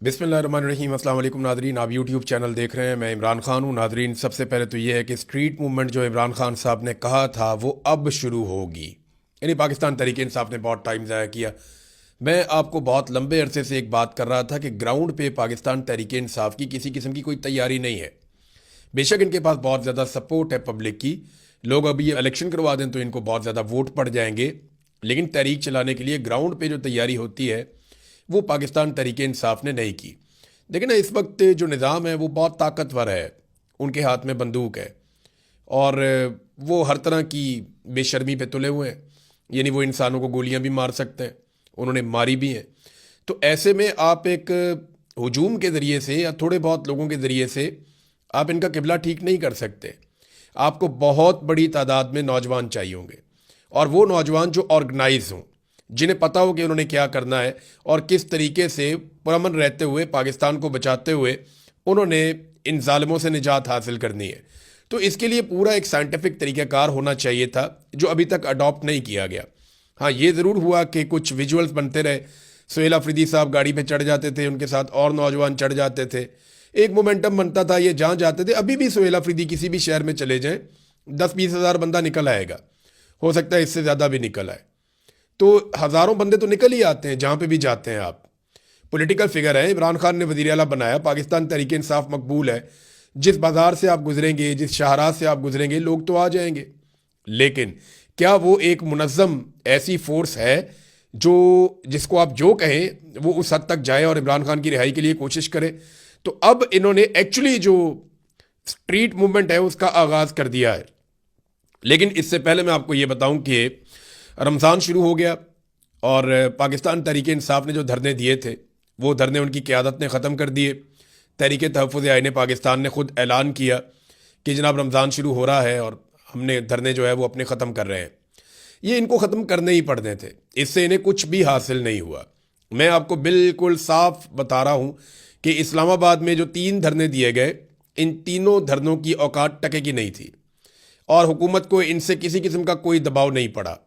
बिस्मिल्लाहिर्रहमानिर्रहीम। अस्सलाम वालेकुम नादरीन, आप यूट्यूब चैनल देख रहे हैं। मैं इमरान खान हूँ। नादरीन, सबसे पहले तो ये है कि स्ट्रीट मूवमेंट जो इमरान खान साहब ने कहा था वो अब शुरू होगी। यानी पाकिस्तान तहरीक इंसाफ ने बहुत टाइम ज़ाया किया। मैं आपको बहुत लंबे अरसे से एक बात कर रहा था कि ग्राउंड पे पाकिस्तान तहरीक इंसाफ की किसी किस्म की कोई तैयारी नहीं है। बेशक इनके पास बहुत ज़्यादा सपोर्ट है पब्लिक की, लोग अभी ये इलेक्शन करवा दें तो इनको बहुत ज़्यादा वोट पड़ जाएंगे, लेकिन तहरीक चलाने के लिए ग्राउंड पे जो तैयारी होती है वो पाकिस्तान तहरीक इंसाफ ने नहीं की। देखिए ना, इस वक्त जो निज़ाम है वो बहुत ताकतवर है, उनके हाथ में बंदूक है और वो हर तरह की बेशर्मी पे तुले हुए हैं। यानी वो इंसानों को गोलियां भी मार सकते हैं, उन्होंने मारी भी हैं। तो ऐसे में आप एक हजूम के ज़रिए से या थोड़े बहुत लोगों के ज़रिए से आप इनका किबला ठीक नहीं कर सकते। आपको बहुत बड़ी तादाद में नौजवान चाहिए होंगे, और वो नौजवान जो ऑर्गेनाइज हों, जिन्हें पता हो कि उन्होंने क्या करना है और किस तरीके से पुरअमन रहते हुए पाकिस्तान को बचाते हुए उन्होंने इन जालिमों से निजात हासिल करनी है। तो इसके लिए पूरा एक साइंटिफिक तरीक़ाकार होना चाहिए था, जो अभी तक अडॉप्ट नहीं किया गया। हाँ, ये ज़रूर हुआ कि कुछ विजुअल्स बनते रहे। सुहेल अफरीदी साहब गाड़ी पे चढ़ जाते थे, उनके साथ और नौजवान चढ़ जाते थे, एक मोमेंटम बनता था, ये जहाँ जाते थे। अभी भी सुहेल अफरीदी किसी भी शहर में चले जाएं, 10-20 हज़ार बंदा निकल आएगा, हो सकता है इससे ज़्यादा भी निकल आए। तो हज़ारों बंदे तो निकल ही आते हैं जहाँ पे भी जाते हैं आप। पॉलिटिकल फिगर है, इमरान खान ने वज़ीर आला बनाया, पाकिस्तान तहरीक इंसाफ मकबूल है। जिस बाज़ार से आप गुजरेंगे, जिस शाहराह से आप गुजरेंगे, लोग तो आ जाएंगे। लेकिन क्या वो एक मुनज़्ज़म ऐसी फोर्स है जो जिसको आप जो कहें वो उस हद तक जाए और इमरान खान की रिहाई के लिए कोशिश करे? तो अब इन्होंने एक्चुअली जो स्ट्रीट मूवमेंट है उसका आगाज़ कर दिया है। लेकिन इससे पहले मैं आपको ये बताऊं कि रमज़ान शुरू हो गया और पाकिस्तान तहरीक इंसाफ ने जो धरने दिए थे वो धरने उनकी क़यादत ने ख़त्म कर दिए। तहरीक तहफ़्फ़ुज़ आईन पाकिस्तान ने ख़ुद ऐलान किया कि जनाब रमज़ान शुरू हो रहा है और हमने धरने जो है वो अपने ख़त्म कर रहे हैं। ये इनको ख़त्म करने ही पड़ने थे, इससे इन्हें कुछ भी हासिल नहीं हुआ। मैं आपको बिल्कुल साफ बता रहा हूँ कि इस्लामाबाद में जो 3 धरने दिए गए, इन तीनों धरनों की औकात टके की नहीं थी और हुकूमत को इनसे किसी किस्म का कोई दबाव नहीं पड़ा।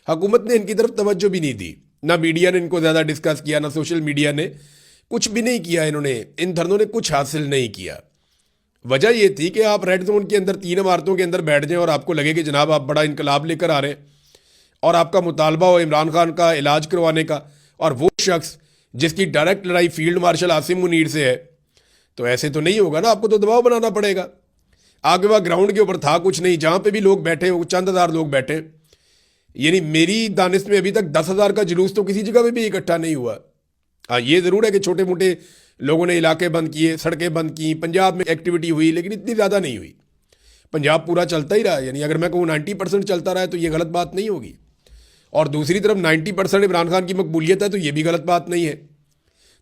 हुकूमत ने इनकी तरफ तवज्जो भी नहीं दी, ना मीडिया ने इनको ज़्यादा डिस्कस किया, ना सोशल मीडिया ने कुछ भी नहीं किया। इन्होंने, इन धरनों ने कुछ हासिल नहीं किया। वजह यह थी कि आप रेड जोन के अंदर 3 इमारतों के अंदर बैठ जाएं और आपको लगे कि जनाब आप बड़ा इनकलाब लेकर आ रहे हैं और आपका मुतालबा हो इमरान खान का इलाज करवाने का, और वो शख्स जिसकी डायरेक्ट लड़ाई फील्ड मार्शल आसिम मुनीर से है। तो ऐसे तो नहीं होगा ना, आपको तो दबाव बनाना पड़ेगा। आगे वह ग्राउंड के ऊपर था कुछ नहीं, जहाँ पे भी लोग बैठे चंद हज़ार लोग बैठे। यानी मेरी दानिश में अभी तक 10,000 का जुलूस तो किसी जगह पे भी इकट्ठा नहीं हुआ। हाँ, ये ज़रूर है कि छोटे मोटे लोगों ने इलाके बंद किए, सड़कें बंद की, पंजाब में एक्टिविटी हुई, लेकिन इतनी ज़्यादा नहीं हुई। पंजाब पूरा चलता ही रहा। यानी अगर मैं कहूँ 90% चलता रहा है तो ये गलत बात नहीं होगी, और दूसरी तरफ 90% इमरान खान की मकबूलियत है तो ये भी गलत बात नहीं है।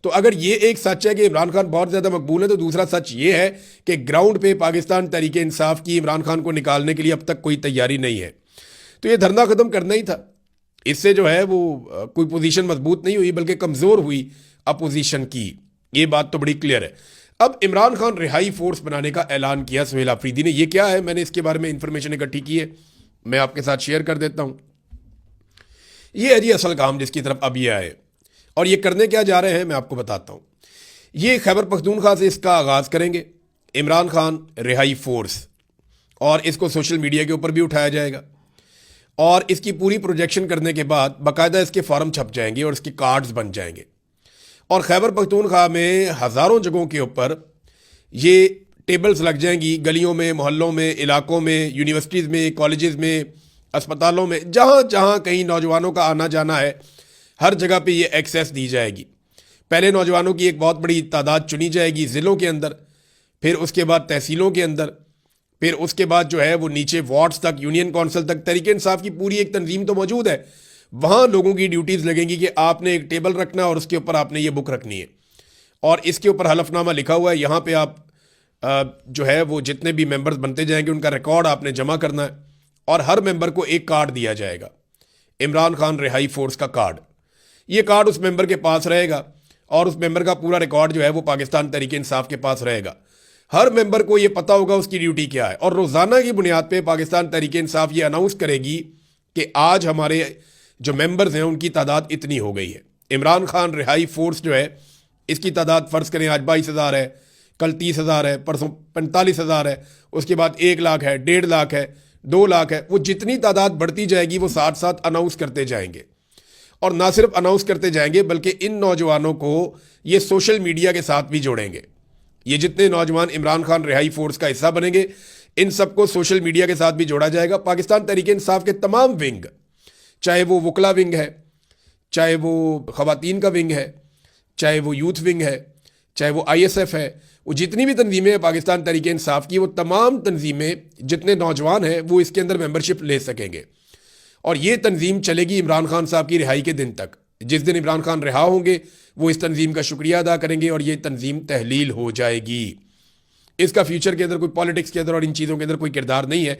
तो अगर ये एक सच है कि इमरान खान बहुत ज़्यादा मकबूल है, तो दूसरा सच ये है कि ग्राउंड पे पाकिस्तान तहरीक इंसाफ की इमरान खान को निकालने के लिए अब तक कोई तैयारी नहीं है। तो ये धरना ख़त्म करना ही था। इससे जो है वो कोई पोजीशन मजबूत नहीं हुई बल्कि कमज़ोर हुई अपोजिशन की। ये बात तो बड़ी क्लियर है। अब इमरान खान रिहाई फोर्स बनाने का ऐलान किया सुहेल अफरीदी ने। ये क्या है, मैंने इसके बारे में इंफॉर्मेशन इकट्ठी की है, मैं आपके साथ शेयर कर देता हूँ। ये है जी असल काम जिसकी तरफ अब ये आए, और ये करने क्या जा रहे हैं मैं आपको बताता हूँ। ये खैबर पख्तूनख्वा से इसका आगाज़ करेंगे, इमरान खान रिहाई फोर्स, और इसको सोशल मीडिया के ऊपर भी उठाया जाएगा, और इसकी पूरी प्रोजेक्शन करने के बाद बाकायदा इसके फॉर्म छप जाएंगे और इसके कार्ड्स बन जाएंगे। और खैबर पख्तूनख्वा में हज़ारों जगहों के ऊपर ये टेबल्स लग जाएंगी, गलियों में, मोहल्लों में, इलाकों में, यूनिवर्सिटीज़ में, कॉलेजेस में, अस्पतालों में, जहाँ जहाँ कहीं नौजवानों का आना जाना है, हर जगह पे ये एक्सेस दी जाएगी। पहले नौजवानों की एक बहुत बड़ी तादाद चुनी जाएगी ज़िलों के अंदर, फिर उसके बाद तहसीलों के अंदर, फिर उसके बाद जो है वो नीचे वार्ड्स तक, यूनियन काउंसिल तक। तहरीक इंसाफ की पूरी एक तंजीम तो मौजूद है, वहाँ लोगों की ड्यूटीज़ लगेंगी कि आपने एक टेबल रखना है और उसके ऊपर आपने ये बुक रखनी है, और इसके ऊपर हलफनामा लिखा हुआ है। यहाँ पे आप जो है वो जितने भी मेंबर्स बनते जाएंगे उनका रिकॉर्ड आपने जमा करना है, और हर मेंबर को एक कार्ड दिया जाएगा, इमरान खान रिहाई फोर्स का कार्ड। ये कार्ड उस मेंबर के पास रहेगा और उस मेंबर का पूरा रिकॉर्ड जो है वो पाकिस्तान तहरीक इंसाफ के पास रहेगा। हर मेंबर को ये पता होगा उसकी ड्यूटी क्या है, और रोज़ाना की बुनियाद पे पाकिस्तान तहरीक इंसाफ ये अनाउंस करेगी कि आज हमारे जो मेंबर्स हैं उनकी तादाद इतनी हो गई है। इमरान खान रिहाई फोर्स जो है इसकी तादाद फ़र्ज़ करें आज 22,000 है, कल 30,000 है, परसों 45,000 है, उसके बाद 1 लाख है, 1.5 लाख है, 2 लाख है। वो जितनी तादाद बढ़ती जाएगी वो साथ साथ अनाउंस करते जाएंगे, और ना सिर्फ अनाउंस करते जाएंगे बल्कि इन नौजवानों को ये सोशल मीडिया के साथ भी जोड़ेंगे। ये जितने नौजवान इमरान खान रिहाई फोर्स का हिस्सा बनेंगे, इन सबको सोशल मीडिया के साथ भी जोड़ा जाएगा। पाकिस्तान तहरीक इंसाफ के तमाम विंग, चाहे वो वकला विंग है, चाहे वो खवातीन का विंग है, चाहे वो यूथ विंग है, चाहे वो ISF है, वो जितनी भी तंजीमें हैं पाकिस्तान तहरीक इंसाफ की, वो तमाम तंजीमें जितने नौजवान हैं वो इसके अंदर मेंबरशिप ले सकेंगे। और ये तंजीम चलेगी इमरान खान साहब की रिहाई के दिन तक। जिस दिन इमरान खान रिहा होंगे वो इस तंजीम का शुक्रिया अदा करेंगे और ये तंजीम तहलील हो जाएगी। इसका फ्यूचर के अंदर कोई पॉलिटिक्स के अंदर और इन चीज़ों के अंदर कोई किरदार नहीं है,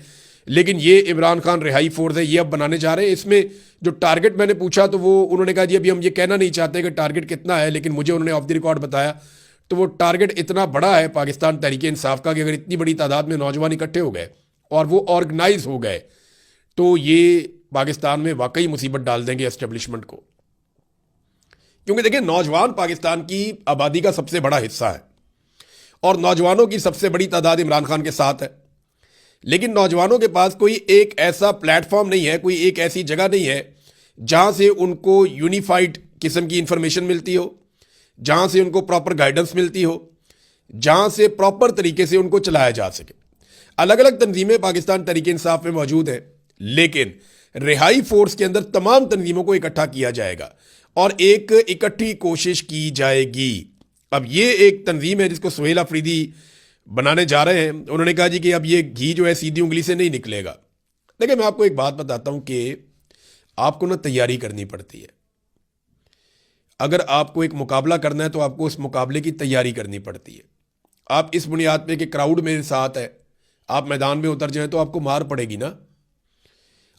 लेकिन ये इमरान खान रिहाई फोर्स है, ये अब बनाने जा रहे हैं। इसमें जो टारगेट मैंने पूछा तो वो उन्होंने कहा जी अभी हम ये कहना नहीं चाहते कि टारगेट कितना है, लेकिन मुझे उन्होंने ऑफ द रिकॉर्ड बताया तो वो टारगेट इतना बड़ा है पाकिस्तान तहरीक इंसाफ का कि अगर इतनी बड़ी तादाद में नौजवान इकट्ठे हो गए और वो ऑर्गेनाइज हो गए तो ये पाकिस्तान में वाकई मुसीबत डाल देंगे एस्टेब्लिशमेंट को। क्योंकि देखिए, नौजवान पाकिस्तान की आबादी का सबसे बड़ा हिस्सा है और नौजवानों की सबसे बड़ी तादाद इमरान खान के साथ है, लेकिन नौजवानों के पास कोई एक ऐसा प्लेटफॉर्म नहीं है, कोई एक ऐसी जगह नहीं है जहां से उनको यूनिफाइड किस्म की इंफॉर्मेशन मिलती हो, जहां से उनको प्रॉपर गाइडेंस मिलती हो, जहां से प्रॉपर तरीके से उनको चलाया जा सके। अलग अलग तंजीमें पाकिस्तान तहरीक इंसाफ में मौजूद हैं, लेकिन रिहाई फोर्स के अंदर तमाम तंजीमों को इकट्ठा किया जाएगा और एक इकट्ठी कोशिश की जाएगी। अब ये एक तंजीम है जिसको सुहेल अफरीदी बनाने जा रहे हैं। उन्होंने कहा जी कि अब ये घी जो है सीधी उंगली से नहीं निकलेगा। देखिए, मैं आपको एक बात बताता हूं कि आपको ना तैयारी करनी पड़ती है। अगर आपको एक मुकाबला करना है तो आपको उस मुकाबले की तैयारी करनी पड़ती है। आप इस बुनियाद पे कि क्राउड मेरे साथ है, आप मैदान में उतर जाएं तो आपको मार पड़ेगी ना।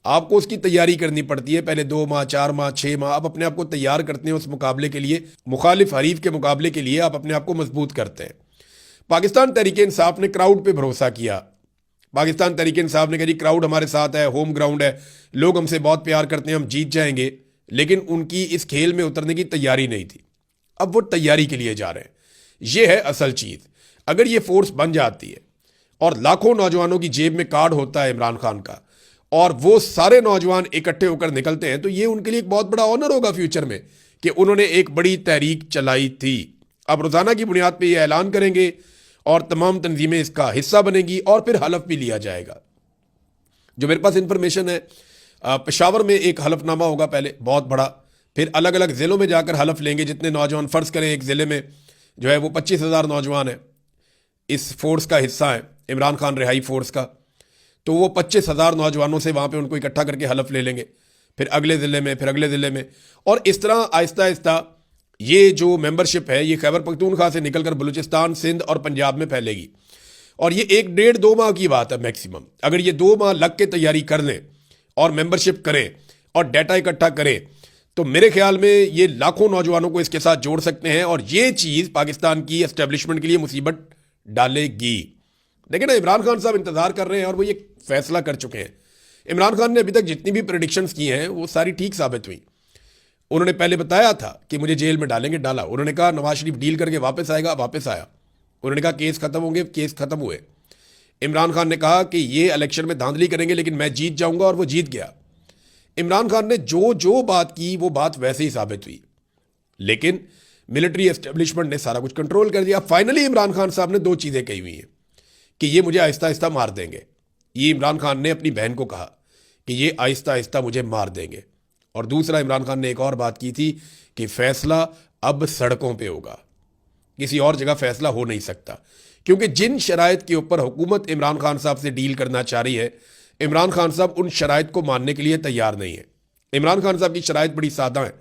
आपको उसकी तैयारी करनी पड़ती है, पहले 2 माह, 4 माह, 6 माह आप अपने आप को तैयार करते हैं उस मुकाबले के लिए, मुखालिफ हरीफ के मुकाबले के लिए आप अपने आप को मजबूत करते हैं। पाकिस्तान तहरीक इंसाफ ने क्राउड पे भरोसा किया। पाकिस्तान तहरीक इंसाफ ने कहा जी क्राउड हमारे साथ है, होम ग्राउंड है, लोग हमसे बहुत प्यार करते हैं, हम जीत जाएंगे। लेकिन उनकी इस खेल में उतरने की तैयारी नहीं थी। अब वो तैयारी के लिए जा रहे हैं। ये है असल चीज़। अगर ये फोर्स बन जाती है और लाखों नौजवानों की जेब में कार्ड होता है इमरान खान का और वो सारे नौजवान इकट्ठे होकर निकलते हैं, तो ये उनके लिए एक बहुत बड़ा ऑनर होगा फ्यूचर में कि उन्होंने एक बड़ी तहरीक चलाई थी। अब रोज़ाना की बुनियाद पर यह ऐलान करेंगे और तमाम तंजीमें इसका हिस्सा बनेंगी और फिर हलफ भी लिया जाएगा। जो मेरे पास इंफॉर्मेशन है, पेशावर में एक हलफनामा होगा पहले बहुत बड़ा, फिर अलग अलग ज़िलों में जाकर हलफ लेंगे जितने नौजवान, फ़र्ज़ करें एक ज़िले में जो है वो 25,000 नौजवान है, इस फोर्स का हिस्सा है इमरान खान रिहाई फोर्स का, तो वो 25,000 नौजवानों से वहाँ पे उनको इकट्ठा करके हलफ ले लेंगे, फिर अगले ज़िले में, फिर अगले ज़िले में, और इस तरह आहिस्ता आहिस्ता ये जो मेंबरशिप है ये खैबर पख्तूनख्वा से निकलकर बलूचिस्तान, सिंध और पंजाब में फैलेगी। और ये 1-1.5-2 माह की बात है मैक्सिमम। अगर ये 2 माह लग के तैयारी कर लें और मेंबरशिप करें और डाटा इकट्ठा करें तो मेरे ख्याल में ये लाखों नौजवानों को इसके साथ जोड़ सकते हैं और ये चीज़ पाकिस्तान की एस्टेब्लिशमेंट के लिए मुसीबत डालेगी। देखिए ना, इमरान खान साहब इंतज़ार कर रहे हैं और वो ये फैसला कर चुके हैं। इमरान खान ने अभी तक जितनी भी प्रेडिक्शंस की हैं वो सारी ठीक साबित हुई। उन्होंने पहले बताया था कि मुझे जेल में डालेंगे, डाला। उन्होंने कहा नवाज शरीफ डील करके वापस आएगा, वापस आया। उन्होंने कहा केस खत्म होंगे, केस खत्म हुए। इमरान खान ने कहा कि ये इलेक्शन में धांधली करेंगे लेकिन मैं जीत जाऊंगा, और वो जीत गया। इमरान खान ने जो जो बात की वो बात वैसे ही साबित हुई, लेकिन मिलिट्री एस्टेब्लिशमेंट ने सारा कुछ कंट्रोल कर दिया। फाइनली इमरान खान साहब ने 2 चीज़ें कही हुई हैं कि ये मुझे आहिस्ता आहिस्ता मार देंगे। ये इमरान खान ने अपनी बहन को कहा कि ये आहिस्ता आहिस्ता मुझे मार देंगे। और दूसरा, इमरान खान ने एक और बात की थी कि फैसला अब सड़कों पे होगा, किसी और जगह फैसला हो नहीं सकता, क्योंकि जिन शराइत के ऊपर हुकूमत इमरान खान साहब से डील करना चाह रही है, इमरान खान साहब उन शराइत को मानने के लिए तैयार नहीं है। इमरान खान साहब की शराइत बड़ी सादा है।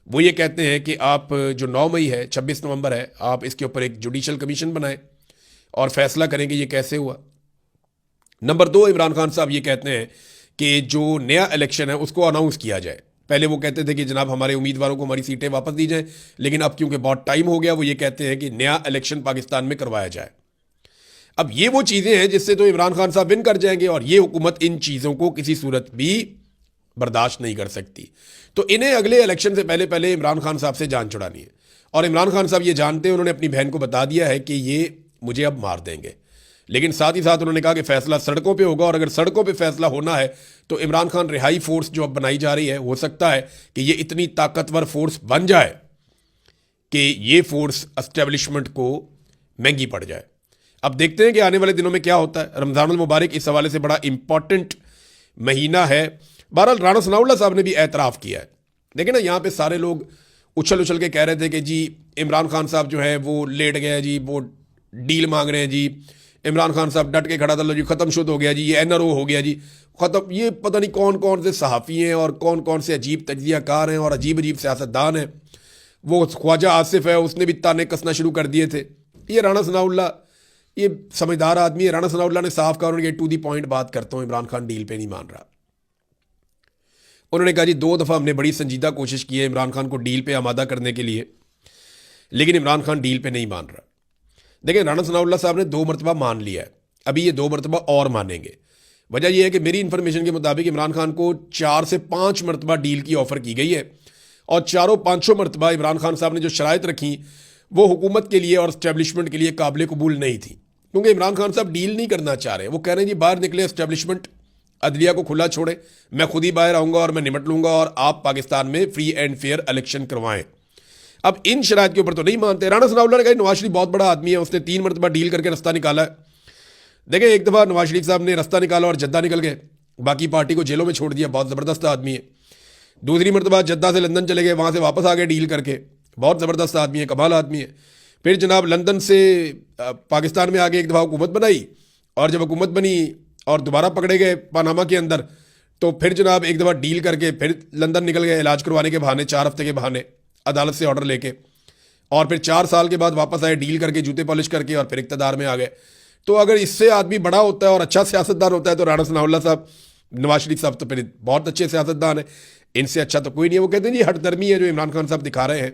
वो ये कहते हैं कि आप जो 9 मई है, 26 नवंबर है, आप इसके ऊपर एक जुडिशल कमीशन बनाएं और फैसला करेंगे ये कैसे हुआ। नंबर 2, इमरान खान साहब ये कहते हैं कि जो नया इलेक्शन है उसको अनाउंस किया जाए। पहले वो कहते थे कि जनाब हमारे उम्मीदवारों को हमारी सीटें वापस दी जाएं, लेकिन अब क्योंकि बहुत टाइम हो गया, वो ये कहते हैं कि नया इलेक्शन पाकिस्तान में करवाया जाए। अब ये वो चीज़ें हैं जिससे तो इमरान खान साहब विन कर जाएंगे, और ये हुकूमत इन चीज़ों को किसी सूरत भी बर्दाश्त नहीं कर सकती। तो इन्हें अगले इलेक्शन से पहले पहले इमरान खान साहब से जान छुड़ानी है। और इमरान खान साहब ये जानते हैं, उन्होंने अपनी बहन को बता दिया है कि ये मुझे अब मार देंगे। लेकिन साथ ही साथ उन्होंने कहा कि फैसला सड़कों पे होगा, और अगर सड़कों पे फैसला होना है तो इमरान खान रिहाई फोर्स जो अब बनाई जा रही है, हो सकता है कि ये इतनी ताकतवर फोर्स बन जाए कि ये फोर्स एस्टेब्लिशमेंट को महंगी पड़ जाए। अब देखते हैं कि आने वाले दिनों में क्या होता है। रमज़ानुल मुबारक इस हवाले से बड़ा इंपॉर्टेंट महीना है। बहरहाल राणा सनाउल्लाह साहब ने भी एतराफ़ किया है। देखिए ना, यहाँ पे सारे लोग उछल उछल के कह रहे थे कि जी इमरान खान साहब जो है वो लेट गए जी, वो डील मांग रहे हैं जी। इमरान खान साहब डट के खड़ा था, लो जी ख़त्म शुद्ध हो गया जी, ये एनआरओ हो गया जी ख़त्म। ये पता नहीं कौन कौन से सहाफ़ी हैं और कौन कौन से अजीब तज्जियाकार हैं और अजीब अजीब सियासतदान हैं। वो ख्वाजा आसिफ है, उसने भी ताने कसना शुरू कर दिए थे। ये राणा सनाउल्लाह ये समझदार आदमी है। राणा सनाउल्लाह ने साफ कहा, उन्होंने टू दी पॉइंट बात करता हूँ, इमरान खान डील पे नहीं मान रहा। उन्होंने कहा जी 2 दफ़ा हमने बड़ी संजीदा कोशिश की है इमरान खान को डील पे आमादा करने के लिए, लेकिन इमरान खान डील पे नहीं मान रहा। देखिए, राणा सनाउल्लाह साहब ने 2 मरतबा मान लिया है, अभी ये 2 मरतबा और मानेंगे। वजह यह है कि मेरी इन्फॉर्मेशन के मुताबिक इमरान खान को 4 से 5 मरतबा डील की ऑफ़र की गई है, और चारों पाँचों मरतबा इमरान खान साहब ने जो शराइत रखी वो हुकूमत के लिए और इस्टेब्लिशमेंट के लिए काबिल कबूल नहीं थी। क्योंकि इमरान खान साहब डील नहीं करना चाह रहे। वो कह रहे हैं जी बाहर निकले इस्टेब्लिशमेंट, अदलिया को खुला छोड़े, मैं खुद ही बाहर आऊँगा और मैं निपट लूँगा, और आप पाकिस्तान में फ्री एंड फेयर इलेक्शन करवाएं। अब इन शराइत के ऊपर तो नहीं मानते। राणा सनाउल्लाह ने कहा नवाज शरीफ बहुत बड़ा आदमी है, उसने 3 मरतबा डील करके रास्ता निकाला है। देखें, एक दफ़ा नवाज शरीफ साहब ने रास्ता निकाला और जद्दा निकल गए, बाकी पार्टी को जेलों में छोड़ दिया, बहुत ज़बरदस्त आदमी है। दूसरी मरतबा जद्दा से लंदन चले गए, वहाँ से वापस आ गए डील करके, बहुत ज़बरदस्त आदमी है, कमाल आदमी है। फिर जनाब लंदन से पाकिस्तान में आगे एक दफ़ा हुकूमत बनाई, और जब हुकूमत बनी और दोबारा पकड़े गए पनामा के अंदर, तो फिर जनाब एक दफ़ा डील करके फिर लंदन निकल गए इलाज करवाने के बहाने, 4 हफ्ते के बहाने अदालत से ऑर्डर लेके, और फिर 4 साल के बाद वापस आए डील करके, जूते पॉलिश करके, और फिर इक़्तिदार में आ गए। तो अगर इससे आदमी बड़ा होता है और अच्छा सियासतदान होता है तो राणा सनाउल्लाह साहब, नवाज शरीफ साहब तो फिर बहुत अच्छे सियासतदान है, इनसे अच्छा तो कोई नहीं है। वो कहते हैं जी हठधर्मी है जो इमरान खान साहब दिखा रहे हैं,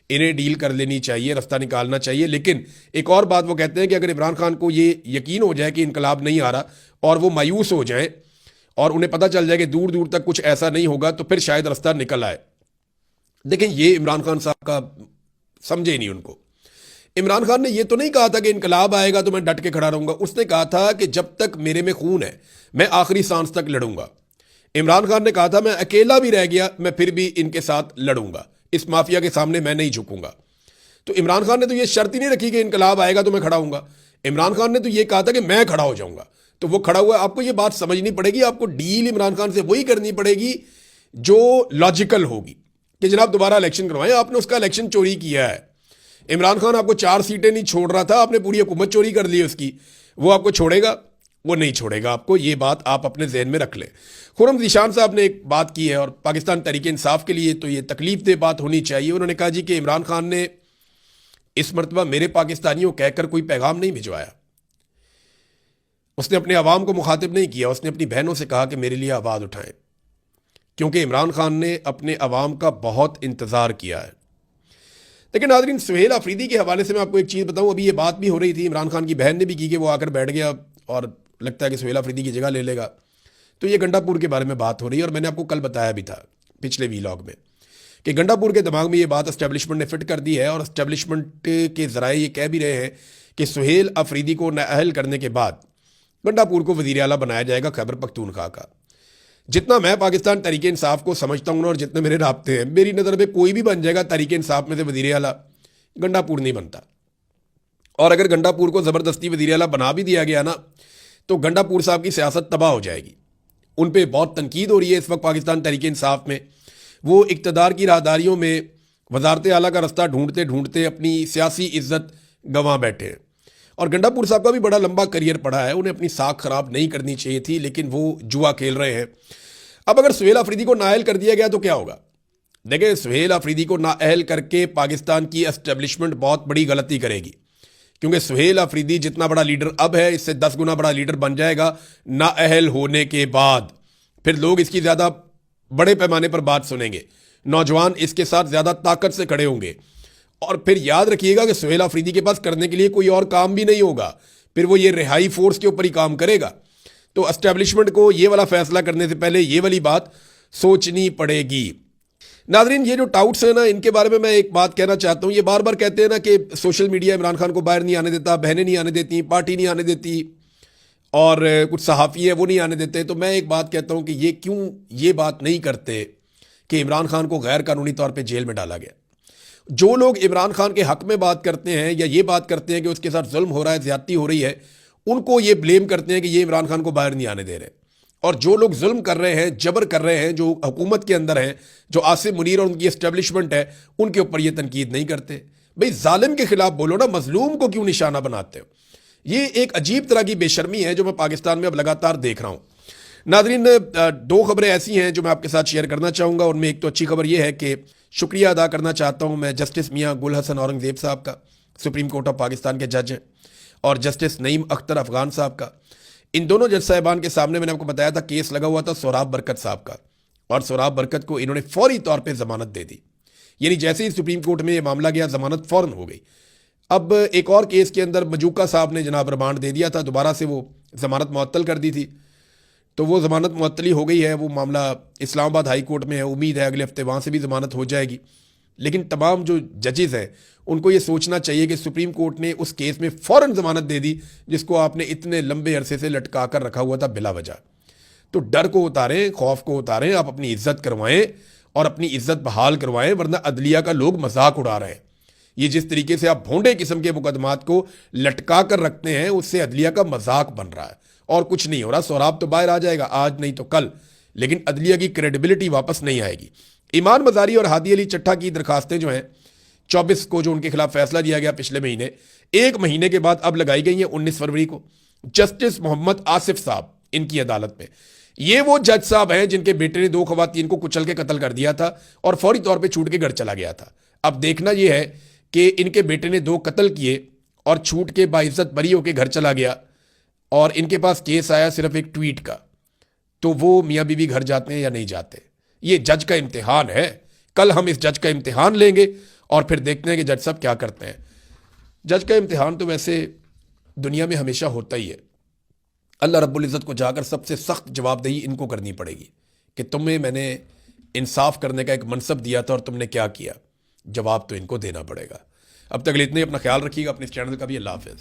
इन्हें डील कर लेनी चाहिए, रास्ता निकालना चाहिए। लेकिन एक और बात वो कहते हैं कि अगर इमरान खान को ये यकीन हो जाए कि इनकलाब नहीं आ रहा, और वो मायूस हो जाए और उन्हें पता चल जाए कि दूर दूर तक कुछ ऐसा नहीं होगा, तो फिर शायद रास्ता निकल आए। देखें, ये इमरान खान साहब का समझे ही नहीं उनको। इमरान खान ने ये तो नहीं कहा था कि इनकलाब आएगा तो मैं डट के खड़ा रहूंगा। उसने कहा था कि जब तक मेरे में खून है मैं आखिरी सांस तक लड़ूंगा। इमरान खान ने कहा था मैं अकेला भी रह गया मैं फिर भी इनके साथ लड़ूंगा, इस माफिया के सामने मैं नहीं झुकूंगा। तो इमरान खान ने तो ये शर्त ही नहीं रखी कि इनकलाब आएगा तो मैं खड़ा हूंगा। इमरान खान ने तो ये कहा था कि मैं खड़ा हो जाऊंगा, तो वो खड़ा हुआ। आपको ये बात समझनी पड़ेगी, आपको डील इमरान खान से वही करनी पड़ेगी जो लॉजिकल होगी कि जनाब दोबारा इलेक्शन करवाएं। आपने उसका इलेक्शन चोरी किया है। इमरान खान आपको 4 सीटें नहीं छोड़ रहा था, आपने पूरी हुकूमत चोरी कर ली उसकी। वो आपको छोड़ेगा? वो नहीं छोड़ेगा आपको। ये बात आप अपने जहन में रख लें। खुर्रम ज़ीशान साहब ने एक बात की है, और पाकिस्तान तहरीक इंसाफ के लिए तो ये तकलीफ दे बात होनी चाहिए। उन्होंने कहा जी कि इमरान खान ने इस मरतबा मेरे पाकिस्तानियों कहकर कोई पैगाम नहीं भिजवाया। उसने अपने अवाम को मुखातिब नहीं किया, उसने अपनी बहनों से कहा कि मेरे लिए आवाज़ उठाएं, क्योंकि इमरान खान ने अपने अवाम का बहुत इंतज़ार किया है। लेकिन नाज़रीन, सुहेल अफरीदी के हवाले से मैं आपको एक चीज़ बताऊं। अभी ये बात भी हो रही थी, इमरान खान की बहन ने भी की कि वो आकर बैठ गया और लगता है कि सुहेल अफरीदी की जगह ले लेगा। तो ये गंडापुर के बारे में बात हो रही है, और मैंने आपको कल बताया भी था पिछले वीलॉग में कि गंडापुर के दिमाग में ये बात एस्टेब्लिशमेंट ने फिट कर दी है, और एस्टेब्लिशमेंट के ज़राए ये कह भी रहे हैं कि सुहेल अफरीदी को नाअहल करने के बाद गंडापुर को वज़ीर आला बनाया जाएगा खैबर पख्तूनख्वा का। जितना मैं पाकिस्तान तहरीक इंसाफ को समझता हूँ और जितने मेरे राब्ते हैं, मेरी नज़र में कोई भी बन जाएगा तहरीक इंसाफ में से वज़ीर आला, गंडापुर नहीं बनता। और अगर गंडापुर को ज़बरदस्ती वज़ीर आला बना भी दिया गया ना, तो गंडापुर साहब की सियासत तबाह हो जाएगी। उन पर बहुत तनकीद हो रही है इस वक्त पाकिस्तान तहरीक इंसाफ में। वो इक़्तिदार की राहदारियों में वज़ारत आला का रास्ता ढूंढते ढूंढते अपनी सियासी इज्जत गंवा बैठे हैं। और गंडापुर साहब का भी बड़ा लंबा करियर पड़ा है, उन्हें अपनी साख खराब नहीं करनी चाहिए थी, लेकिन वो जुआ खेल रहे हैं। अब अगर सुहेल अफरीदी को नाअहल कर दिया गया तो क्या होगा? देखिए, सुहेल अफरीदी को नाअहल करके पाकिस्तान की एस्टेब्लिशमेंट बहुत बड़ी गलती करेगी, क्योंकि सुहेल अफरीदी जितना बड़ा लीडर अब है, इससे 10 गुना बड़ा लीडर बन जाएगा नाअहल होने के बाद। फिर लोग इसकी ज़्यादा बड़े पैमाने पर बात सुनेंगे, नौजवान इसके साथ ज़्यादा ताकत से खड़े होंगे। और फिर याद रखिएगा कि सुहेल अफरीदी के पास करने के लिए कोई और काम भी नहीं होगा, फिर वो ये रिहाई फोर्स के ऊपर ही काम करेगा। तो एस्टेब्लिशमेंट को ये वाला फैसला करने से पहले ये वाली बात सोचनी पड़ेगी। नाजरीन, ये जो टाउट्स हैं ना, इनके बारे में मैं एक बात कहना चाहता हूँ। ये बार बार कहते हैं ना कि सोशल मीडिया इमरान खान को बाहर नहीं आने देता, बहनें नहीं आने देती, पार्टी नहीं आने देती, और कुछ सहाफ़ी हैं वो नहीं आने देते। तो मैं एक बात कहता हूँ कि ये क्यों ये बात नहीं करते कि इमरान खान को गैर कानूनी तौर पर जेल में डाला गया। जो लोग इमरान खान के हक में बात करते हैं या ये बात करते हैं कि उसके साथ जुल्म हो रहा है, ज़्यादती हो रही है, उनको ये ब्लेम करते हैं कि ये इमरान खान को बाहर नहीं आने दे रहे। और जो लोग जुल्म कर रहे हैं, जबर कर रहे हैं, जो हुकूमत के अंदर हैं, जो आसिम मुनीर और उनकी एस्टेब्लिशमेंट है, उनके ऊपर ये तनकीद नहीं करते। भाई जालिम के खिलाफ बोलो ना, मजलूम को क्यों निशाना बनाते हो? ये एक अजीब तरह की बेशर्मी है जो मैं पाकिस्तान में अब लगातार देख रहा हूँ। नाजरीन, दो खबरें ऐसी हैं जो मैं आपके साथ शेयर करना चाहूँगा। उनमें एक तो अच्छी खबर यह है कि शुक्रिया अदा करना चाहता हूँ मैं जस्टिस मियाँ गुल हसन औरंगज़ेब साहब का, सुप्रीम कोर्ट ऑफ पाकिस्तान के जज हैं, और जस्टिस नईम अख्तर अफगान साहब का। इन दोनों जज साहिबान के सामने मैंने आपको बताया था केस लगा हुआ था सोराब बरकत साहब का, और सोराब बरकत को इन्होंने फौरी तौर पे जमानत दे दी। यानी जैसे ही सुप्रीम कोर्ट में ये मामला गया, जमानत फौरन हो गई। अब एक और केस के अंदर मजूका साहब ने जनाब रिमांड दे दिया था, दोबारा से वो जमानत मुअत्तल कर दी थी, तो वो ज़मानत मुअत्तली हो गई है। वो मामला इस्लामाबाद हाई कोर्ट में है, उम्मीद है अगले हफ्ते वहाँ से भी ज़मानत हो जाएगी। लेकिन तमाम जो जजेज़ हैं उनको ये सोचना चाहिए कि सुप्रीम कोर्ट ने उस केस में फ़ौरन ज़मानत दे दी जिसको आपने इतने लंबे अरसे से लटका कर रखा हुआ था बिला वजह। तो डर को उतारें, खौफ को उतारें, आप अपनी इज्जत करवाएं और अपनी इज्जत बहाल करवाएं, वरना अदलिया का लोग मजाक उड़ा रहे हैं। ये जिस तरीके से आप भोंडे किस्म के मुकदमात को लटका कर रखते हैं, उससे अदलिया का मजाक बन रहा है और कुछ नहीं हो रहा। सोराब तो बाहर आ जाएगा आज नहीं तो कल, लेकिन अदलिया की क्रेडिबिलिटी वापस नहीं आएगी। ईमान मजारी और हादी अली चट्टा की दरखास्तें जो हैं 24 को, जो उनके खिलाफ फैसला दिया गया पिछले महीने, एक महीने के बाद अब लगाई गई है 19 फरवरी को जस्टिस मोहम्मद आसिफ साहब इनकी अदालत में। ये वो जज साहब हैं जिनके बेटे ने 2 खवातीन को कुचल के कत्ल कर दिया था और फौरी तौर पे छूट के घर चला गया था। अब देखना यह है कि इनके बेटे ने 2 कत्ल किए और छूट के बाइज्जत बरी होकर घर चला गया, और इनके पास केस आया सिर्फ एक ट्वीट का। तो वो मियाँ बीवी घर जाते हैं या नहीं जाते? ये जज का इम्तिहान है। कल हम इस जज का इम्तिहान लेंगे और फिर देखते हैं कि जज साहब क्या करते हैं। जज का इम्तिहान तो वैसे दुनिया में हमेशा होता ही है। अल्लाह रब्बुल इज़्ज़त को जाकर सबसे सख्त जवाबदेही इनको करनी पड़ेगी कि तुम्हें मैंने इंसाफ करने का एक मनसब दिया था और तुमने क्या किया। जवाब तो इनको देना पड़ेगा। अब तक इतने, अपना ख्याल रखिएगा, अपने इस चैनल का भी। अल्लाह हाफ़िज़।